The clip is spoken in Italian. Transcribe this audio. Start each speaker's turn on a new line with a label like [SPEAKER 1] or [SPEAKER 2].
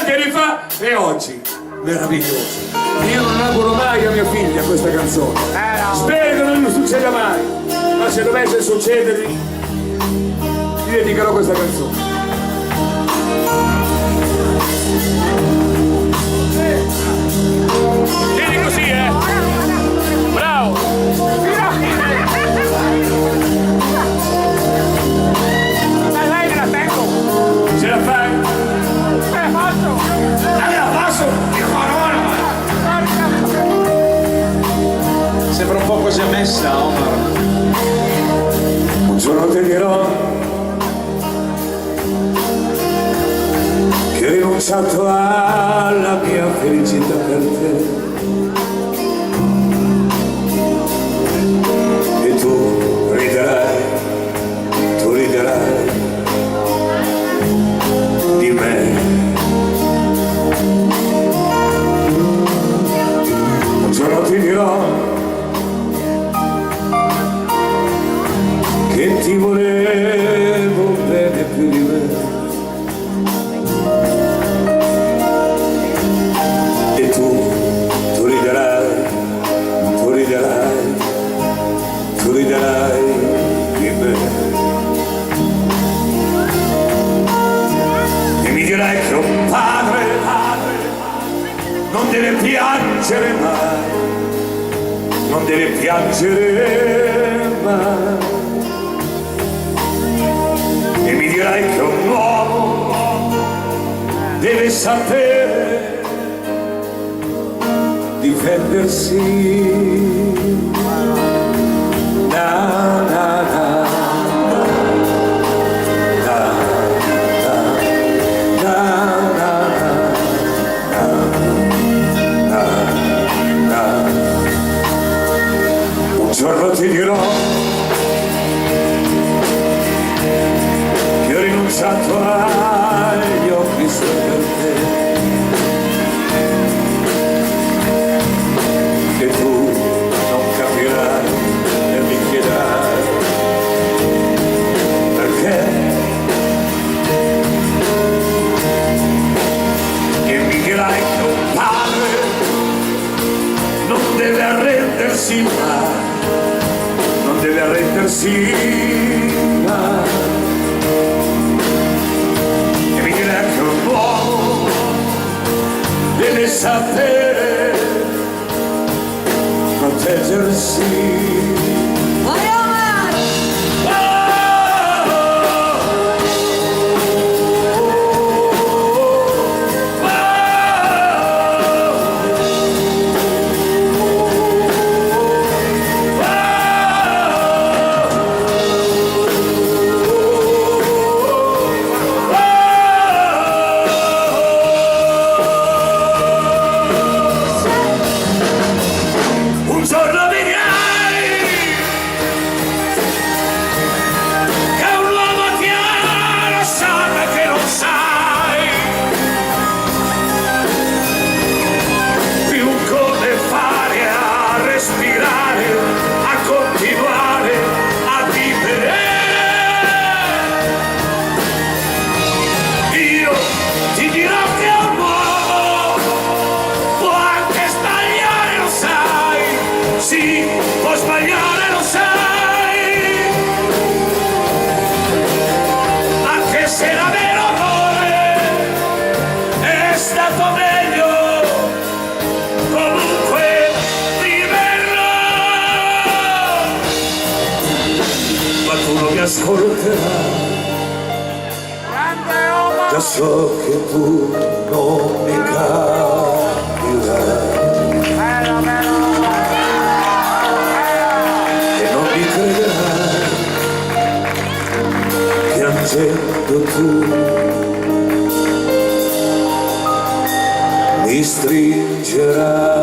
[SPEAKER 1] tanti anni fa e oggi. Meraviglioso. Io non auguro mai a mia figlia questa canzone. Spero che non mi succeda mai. Ma se dovesse succedermi, ti dedicherò questa canzone. Vieni così, bravo.
[SPEAKER 2] Lei me la tengo.
[SPEAKER 1] Ce la fai?
[SPEAKER 2] Me la faccio.
[SPEAKER 1] Me la faccio? Che parola!
[SPEAKER 3] Sembra un po' così a messa, Omar.
[SPEAKER 1] Un giorno ti dirò che ho rinunciato alla mia felicità per te. E tu riderai di me. Un giorno ti dirò che ti volevo bene più di me. E tu riderai di me. E mi dirai che un padre non deve piangere mai, non deve piangere mai. E mi dirai che un uomo deve sapere difendersi. Un giorno ti dirò che ho rinunciato agli occhi solo per te. E tu non capirai e mi chiederai perché. E mi dirai che un padre non deve arrendersi mai, non deve arrendersi mai. E mi dirai che un uomo deve sapere proteggersi. Un giorno ascolterai. Già so che tu non mi capirai e non mi crederai, piangendo tu mi stringerai.